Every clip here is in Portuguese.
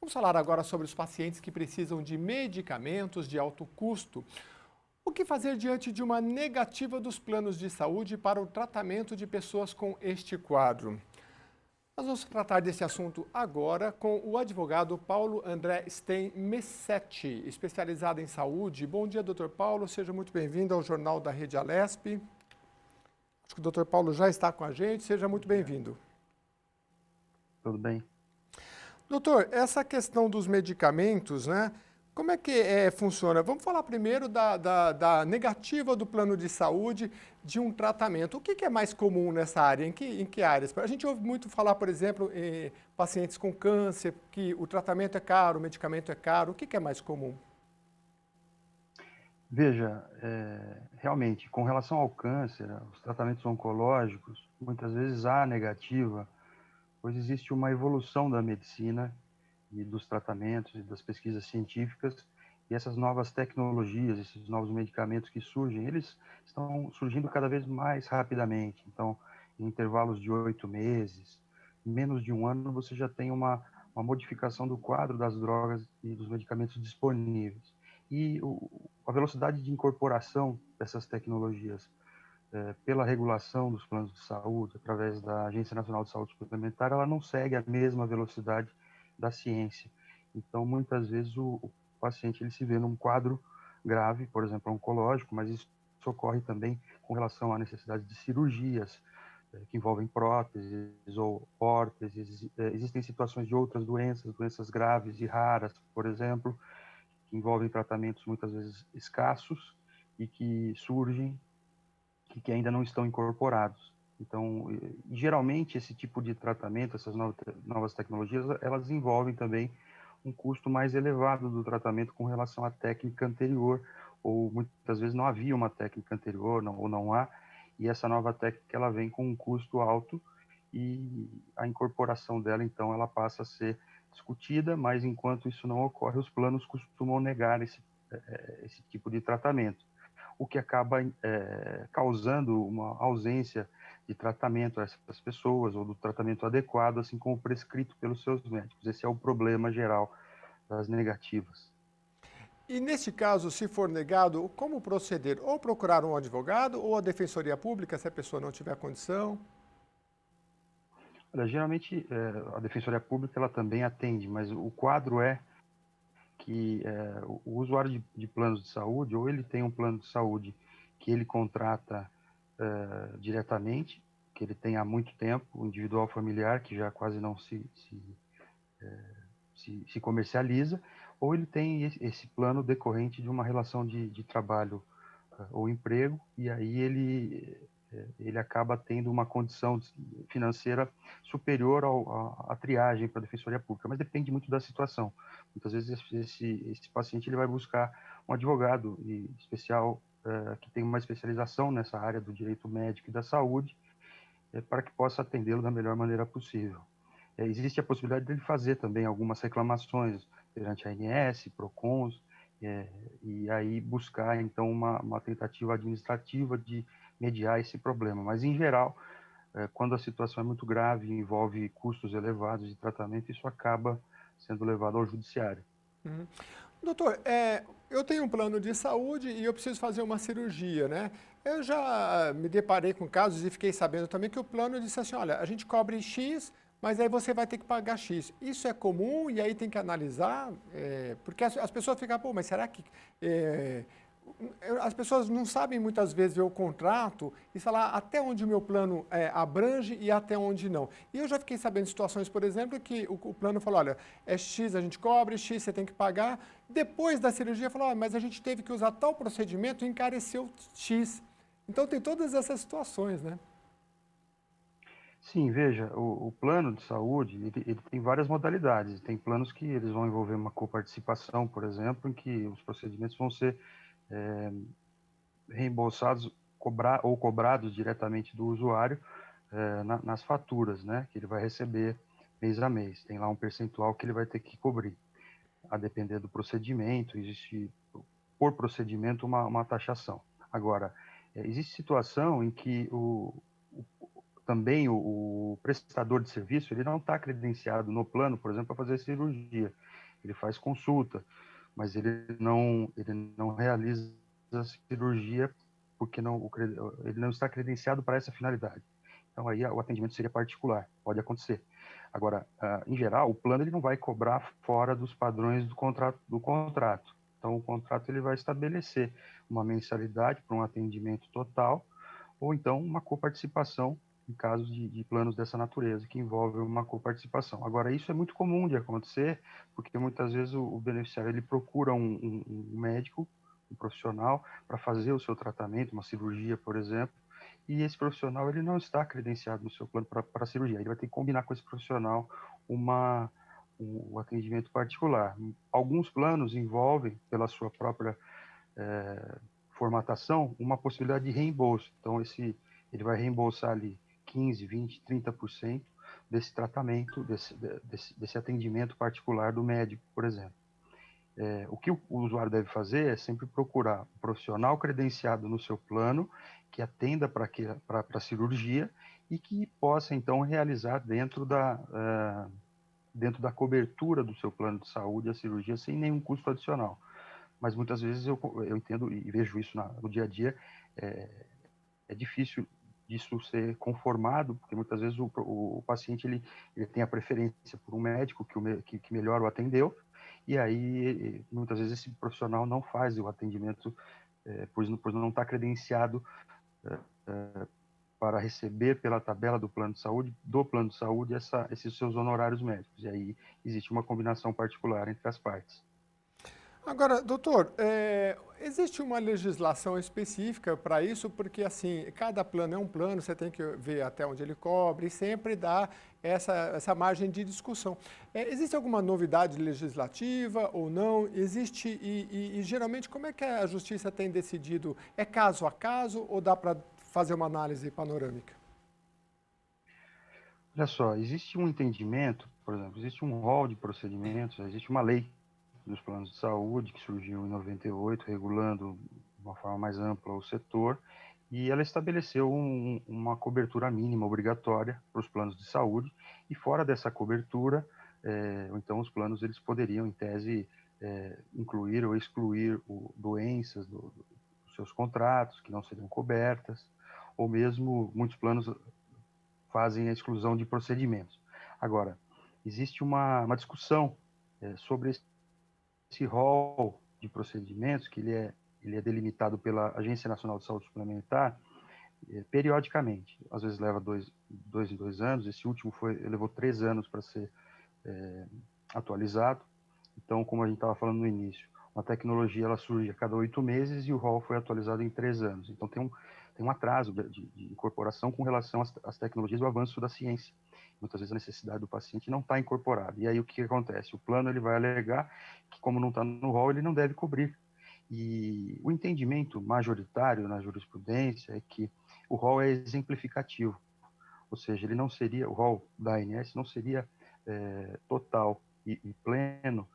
Vamos falar agora sobre os pacientes que precisam de medicamentos de alto custo. O que fazer diante de uma negativa dos planos de saúde para o tratamento de pessoas com este quadro? Nós vamos tratar desse assunto agora com o advogado Paulo André Stein Messetti, especializado em saúde. Bom dia, doutor Paulo. Seja muito bem-vindo ao Jornal da Rede Alesp. Acho que o doutor Paulo já está com a gente. Seja muito bem-vindo. Tudo bem? Doutor, essa questão dos medicamentos, né? Como é que funciona? Vamos falar primeiro da negativa do plano de saúde de um tratamento. O que é mais comum nessa área? Em que áreas? A gente ouve muito falar, por exemplo, em pacientes com câncer, que o tratamento é caro, o medicamento é caro. O que é mais comum? Veja, realmente, com relação ao câncer, os tratamentos oncológicos, muitas vezes há negativa, pois existe uma evolução da medicina e dos tratamentos e das pesquisas científicas, e essas novas tecnologias, esses novos medicamentos que surgem, eles estão surgindo cada vez mais rapidamente. Então, em intervalos de 8 meses, em menos de um ano, você já tem uma modificação do quadro das drogas e dos medicamentos disponíveis. E a velocidade de incorporação dessas tecnologias pela regulação dos planos de saúde, através da Agência Nacional de Saúde Suplementar, ela não segue a mesma velocidade da ciência. Então, muitas vezes, o paciente ele se vê num quadro grave, por exemplo, oncológico, mas isso ocorre também com relação à necessidade de cirurgias, que envolvem próteses ou órteses. Existem situações de outras doenças, doenças graves e raras, por exemplo, que envolvem tratamentos muitas vezes escassos e que surgem e que ainda não estão incorporados. Então, geralmente, esse tipo de tratamento, essas novas tecnologias, elas envolvem também um custo mais elevado do tratamento com relação à técnica anterior, ou muitas vezes não havia uma técnica anterior, ou não há, e essa nova técnica ela vem com um custo alto e a incorporação dela, então, ela passa a ser discutida, mas enquanto isso não ocorre, os planos costumam negar esse tipo de tratamento, o que acaba causando uma ausência de tratamento a essas pessoas, ou do tratamento adequado, assim como prescrito pelos seus médicos. Esse é o problema geral das negativas. E neste caso, se for negado, como proceder? Ou procurar um advogado ou a defensoria pública, se a pessoa não tiver condição? Olha, geralmente, a Defensoria Pública ela também atende, mas o quadro é que o usuário de planos de saúde, ou ele tem um plano de saúde que ele contrata diretamente, que ele tem há muito tempo, o individual familiar, que já quase não se comercializa, ou ele tem esse plano decorrente de uma relação de trabalho ou emprego, e aí ele acaba tendo uma condição financeira superior à triagem para a Defensoria Pública, mas depende muito da situação. Muitas vezes esse paciente ele vai buscar um advogado especial que tem uma especialização nessa área do direito médico e da saúde, para que possa atendê-lo da melhor maneira possível. Existe a possibilidade de ele fazer também algumas reclamações perante a ANS, PROCONs, e aí buscar, então, uma tentativa administrativa de mediar esse problema. Mas, em geral, quando a situação é muito grave e envolve custos elevados de tratamento, isso acaba sendo levado ao judiciário. Uhum. Doutor, eu tenho um plano de saúde e eu preciso fazer uma cirurgia, né? Eu já me deparei com casos e fiquei sabendo também que o plano disse assim, olha, a gente cobre X, mas aí você vai ter que pagar X. Isso é comum e aí tem que analisar, porque as pessoas ficam, pô, mas será que... as pessoas não sabem muitas vezes ver o contrato e falar até onde o meu plano abrange e até onde não. E eu já fiquei sabendo de situações, por exemplo, que o plano falou, olha, é X a gente cobre, X você tem que pagar. Depois da cirurgia falou, mas a gente teve que usar tal procedimento e encareceu X. Então tem todas essas situações, né? Sim, veja, o plano de saúde, ele tem várias modalidades. Tem planos que eles vão envolver uma coparticipação, por exemplo, em que os procedimentos vão ser reembolsados ou cobrados diretamente do usuário nas faturas, né, que ele vai receber mês a mês. Tem lá um percentual que ele vai ter que cobrir. A depender do procedimento, existe por procedimento uma taxação. Agora, existe situação em que também o prestador de serviço ele não está credenciado no plano, por exemplo, para fazer cirurgia. ele faz consulta, mas ele não realiza a cirurgia porque ele não está credenciado para essa finalidade. Então, aí o atendimento seria particular, pode acontecer. Agora, em geral, o plano ele não vai cobrar fora dos padrões do contrato. Então, o contrato ele vai estabelecer uma mensalidade para um atendimento total, ou então uma coparticipação em casos de planos dessa natureza, que envolvem uma coparticipação. Agora, isso é muito comum de acontecer, porque muitas vezes o beneficiário ele procura um médico, um profissional, para fazer o seu tratamento, uma cirurgia, por exemplo, e esse profissional ele não está credenciado no seu plano para cirurgia. Ele vai ter que combinar com esse profissional um atendimento particular. Alguns planos envolvem, pela sua própria formatação, uma possibilidade de reembolso. Então, ele vai reembolsar ali 15, 20, 30% desse tratamento, desse atendimento particular do médico, por exemplo. O que o usuário deve fazer é sempre procurar um profissional credenciado no seu plano, que atenda para a cirurgia e que possa, então, realizar dentro da cobertura do seu plano de saúde a cirurgia sem nenhum custo adicional. Mas muitas vezes eu entendo e vejo isso no dia a dia, é difícil disso ser conformado, porque muitas vezes o paciente ele tem a preferência por um médico que melhor o atendeu, e aí muitas vezes esse profissional não faz o atendimento, pois não está credenciado para receber pela tabela do plano de saúde, esses seus honorários médicos. E aí existe uma combinação particular entre as partes. Agora, doutor, existe uma legislação específica para isso? Porque, assim, cada plano é um plano, você tem que ver até onde ele cobre e sempre dá essa margem de discussão. Existe alguma novidade legislativa ou não? Existe, e geralmente, como é que a Justiça tem decidido? É caso a caso ou dá para fazer uma análise panorâmica? Olha só, existe um entendimento, por exemplo, existe um rol de procedimentos, existe uma lei dos planos de saúde que surgiu em 98, regulando de uma forma mais ampla o setor, e ela estabeleceu uma cobertura mínima obrigatória para os planos de saúde, e fora dessa cobertura, então os planos eles poderiam, em tese, incluir ou excluir doenças dos seus contratos que não seriam cobertas, ou mesmo muitos planos fazem a exclusão de procedimentos. Agora, existe uma discussão sobre esse rol de procedimentos, que ele é delimitado pela Agência Nacional de Saúde Suplementar, periodicamente. Às vezes leva dois em 2 anos, esse último levou 3 anos para ser atualizado. Então, como a gente estava falando no início, uma tecnologia ela surge a cada 8 meses e o rol foi atualizado em 3 anos. Então, tem um atraso de incorporação com relação às tecnologias e o avanço da ciência. Muitas vezes a necessidade do paciente não está incorporada. E aí o que acontece? O plano ele vai alegar que, como não está no rol, ele não deve cobrir. E o entendimento majoritário na jurisprudência é que o rol é exemplificativo, ou seja, o rol da ANS não seria total e pleno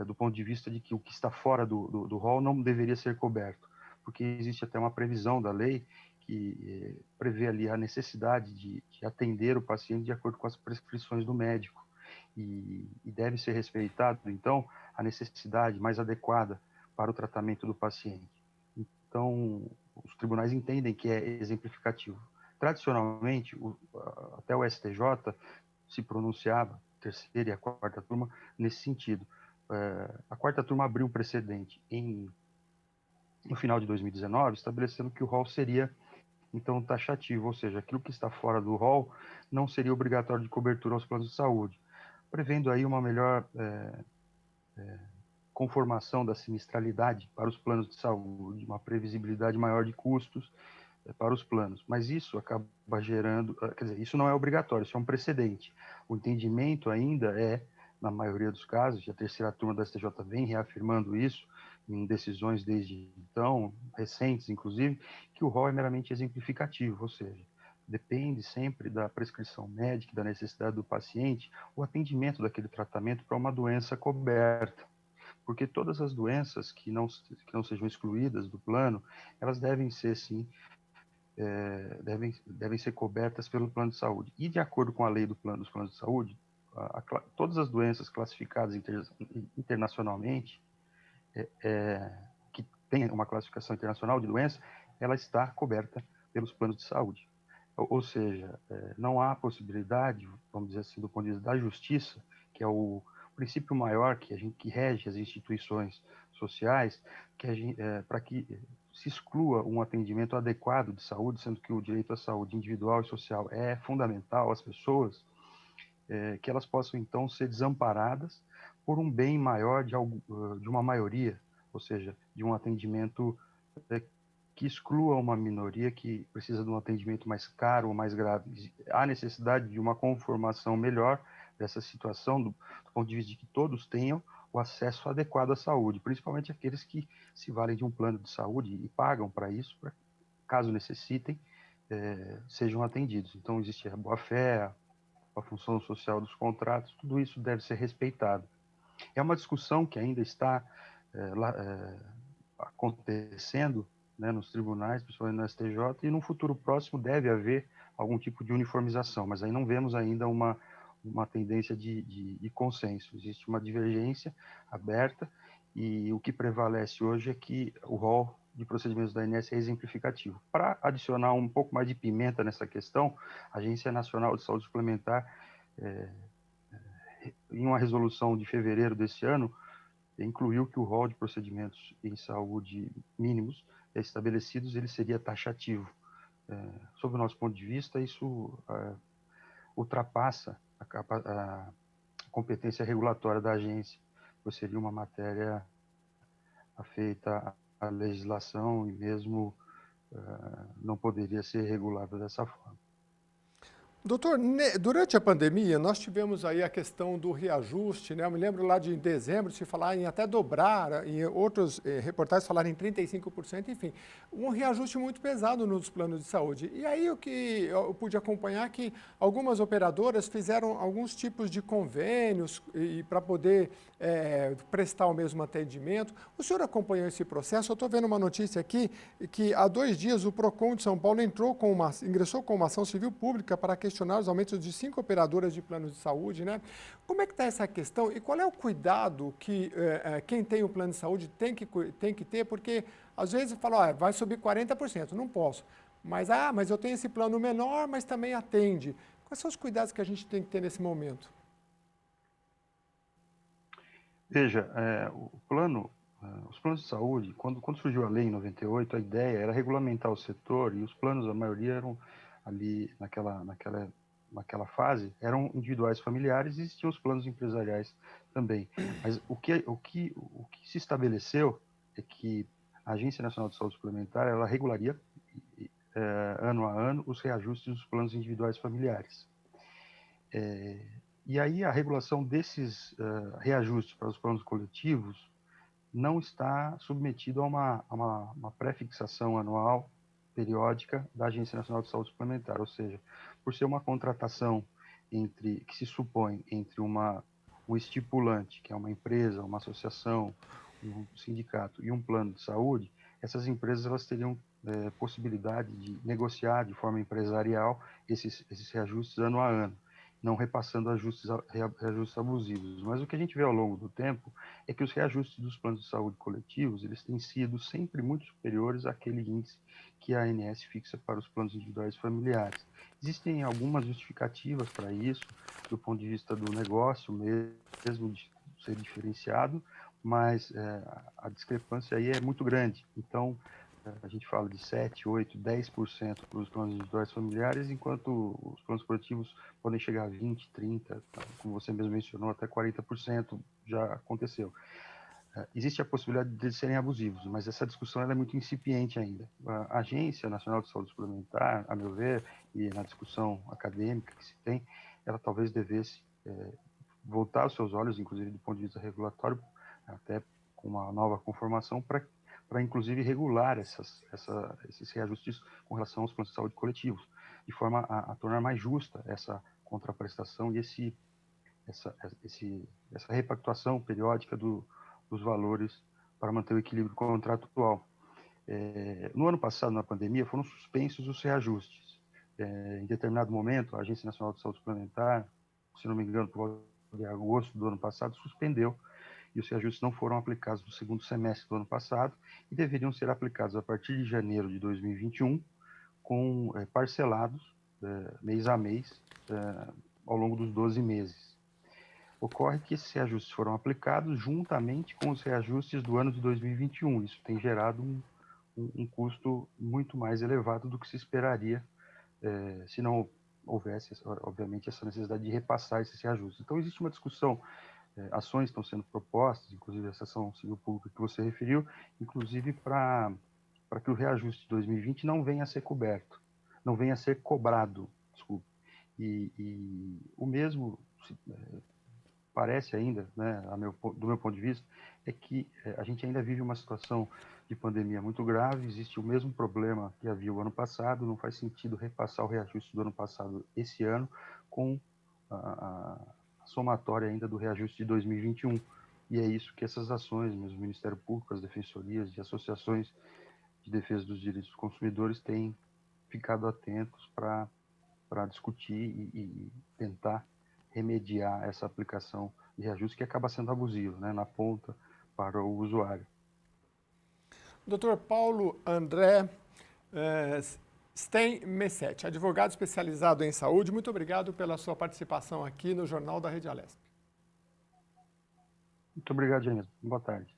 do ponto de vista de que o que está fora do rol não deveria ser coberto, porque existe até uma previsão da lei que prevê ali a necessidade de atender o paciente de acordo com as prescrições do médico, e deve ser respeitado, então, a necessidade mais adequada para o tratamento do paciente. Então, os tribunais entendem que é exemplificativo. Tradicionalmente, até o STJ se pronunciava, a terceira e a quarta turma, nesse sentido. A quarta turma abriu um precedente no final de 2019, estabelecendo que o rol seria, então, taxativo, ou seja, aquilo que está fora do rol não seria obrigatório de cobertura aos planos de saúde, prevendo aí uma melhor conformação da sinistralidade para os planos de saúde, uma previsibilidade maior de custos para os planos. Mas isso acaba gerando, quer dizer, isso não é obrigatório, isso é um precedente. O entendimento ainda na maioria dos casos, e a terceira turma da STJ vem reafirmando isso em decisões desde então, recentes inclusive, que o rol é meramente exemplificativo, ou seja, depende sempre da prescrição médica, da necessidade do paciente, o atendimento daquele tratamento para uma doença coberta. Porque todas as doenças que não sejam excluídas do plano, elas devem ser, sim, devem ser cobertas pelo plano de saúde. E de acordo com a lei dos planos de saúde, todas as doenças classificadas internacionalmente, que tem uma classificação internacional de doença, ela está coberta pelos planos de saúde. Ou seja, não há possibilidade, vamos dizer assim, do ponto de vista da justiça, que é o princípio maior que rege as instituições sociais, para que se exclua um atendimento adequado de saúde, sendo que o direito à saúde individual e social é fundamental às pessoas, que elas possam então ser desamparadas por um bem maior de uma maioria, ou seja, de um atendimento que exclua uma minoria que precisa de um atendimento mais caro ou mais grave. Há necessidade de uma conformação melhor dessa situação, do ponto de vista de que todos tenham o acesso adequado à saúde, principalmente aqueles que se valem de um plano de saúde e pagam para isso, caso necessitem, sejam atendidos. Então, existe a boa-fé, a função social dos contratos, tudo isso deve ser respeitado. É uma discussão que ainda está acontecendo, né, nos tribunais, principalmente no STJ, e no futuro próximo deve haver algum tipo de uniformização, mas aí não vemos ainda uma tendência de consenso. Existe uma divergência aberta e o que prevalece hoje é que o rol de procedimentos da ANS é exemplificativo. Para adicionar um pouco mais de pimenta nessa questão, a Agência Nacional de Saúde Suplementar, em uma resolução de fevereiro desse ano, incluiu que o rol de procedimentos em saúde mínimos estabelecidos ele seria taxativo. Sob o nosso ponto de vista, isso ultrapassa a competência regulatória da agência, pois seria uma matéria afeita à legislação e mesmo não poderia ser regulada dessa forma. Doutor, durante a pandemia, nós tivemos aí a questão do reajuste, né? Eu me lembro lá de dezembro se falar em até dobrar, em outros reportagens falarem em 35%, enfim, um reajuste muito pesado nos planos de saúde. E aí o que eu pude acompanhar é que algumas operadoras fizeram alguns tipos de convênios para poder prestar o mesmo atendimento. O senhor acompanhou esse processo? Eu estou vendo uma notícia aqui que há 2 dias o PROCON de São Paulo ingressou com uma ação civil pública para questionar os aumentos de 5 operadoras de planos de saúde, né? Como é que está essa questão e qual é o cuidado que quem tem o plano de saúde tem que ter? Porque às vezes fala, vai subir 40%, não posso. Mas eu tenho esse plano menor, mas também atende. Quais são os cuidados que a gente tem que ter nesse momento? Veja, os planos de saúde, quando surgiu a lei em 98, a ideia era regulamentar o setor e os planos, a maioria eram ali naquela fase, eram individuais familiares e existiam os planos empresariais também. Mas o que se estabeleceu é que a Agência Nacional de Saúde Suplementar, ela regularia ano a ano os reajustes dos planos individuais familiares. E aí a regulação desses reajustes para os planos coletivos não está submetido a uma pré-fixação anual periódica da Agência Nacional de Saúde Suplementar, ou seja, por ser uma contratação que se supõe entre um estipulante, que é uma empresa, uma associação, um sindicato e um plano de saúde, essas empresas elas teriam possibilidade de negociar de forma empresarial esses reajustes ano a ano, não repassando reajustes abusivos. Mas o que a gente vê ao longo do tempo é que os reajustes dos planos de saúde coletivos, eles têm sido sempre muito superiores àquele índice que a ANS fixa para os planos individuais familiares. Existem algumas justificativas para isso, do ponto de vista do negócio mesmo, de ser diferenciado, mas a discrepância aí é muito grande. Então, a gente fala de 7, 8, 10% para os planos individuais familiares, enquanto os planos coletivos podem chegar a 20, 30, como você mesmo mencionou, até 40% já aconteceu. Existe a possibilidade de eles serem abusivos, mas essa discussão ela é muito incipiente ainda. A Agência Nacional de Saúde Suplementar, a meu ver, e na discussão acadêmica que se tem, ela talvez devesse voltar os seus olhos, inclusive do ponto de vista regulatório, até com uma nova conformação, para inclusive regular esses reajustes com relação aos planos de saúde coletivos, de forma a tornar mais justa essa contraprestação e essa repactuação periódica dos valores para manter o equilíbrio contratual. No ano passado, na pandemia, foram suspensos os reajustes. Em determinado momento, a Agência Nacional de Saúde Suplementar, se não me engano, por volta de agosto do ano passado, suspendeu, e os reajustes não foram aplicados no segundo semestre do ano passado e deveriam ser aplicados a partir de janeiro de 2021, parcelados mês a mês ao longo dos 12 meses. Ocorre que esses reajustes foram aplicados juntamente com os reajustes do ano de 2021. Isso tem gerado um custo muito mais elevado do que se esperaria se não houvesse, obviamente, essa necessidade de repassar esses reajustes. Então, existe uma discussão, ações estão sendo propostas, inclusive essa ação civil pública que você referiu, inclusive para que o reajuste de 2020 não venha a ser coberto, não venha a ser cobrado, desculpe. E o mesmo parece ainda, né, do meu ponto de vista, é que a gente ainda vive uma situação de pandemia muito grave, existe o mesmo problema que havia o ano passado, não faz sentido repassar o reajuste do ano passado esse ano com a somatória ainda do reajuste de 2021. E é isso que essas ações, mesmo o Ministério Público, as defensorias e associações de defesa dos direitos dos consumidores têm ficado atentos para discutir e tentar remediar essa aplicação de reajuste que acaba sendo abusiva, né, na ponta para o usuário. Dr. Paulo André Steinmesset, advogado especializado em saúde, muito obrigado pela sua participação aqui no Jornal da Rede Alesp. Muito obrigado, James. Boa tarde.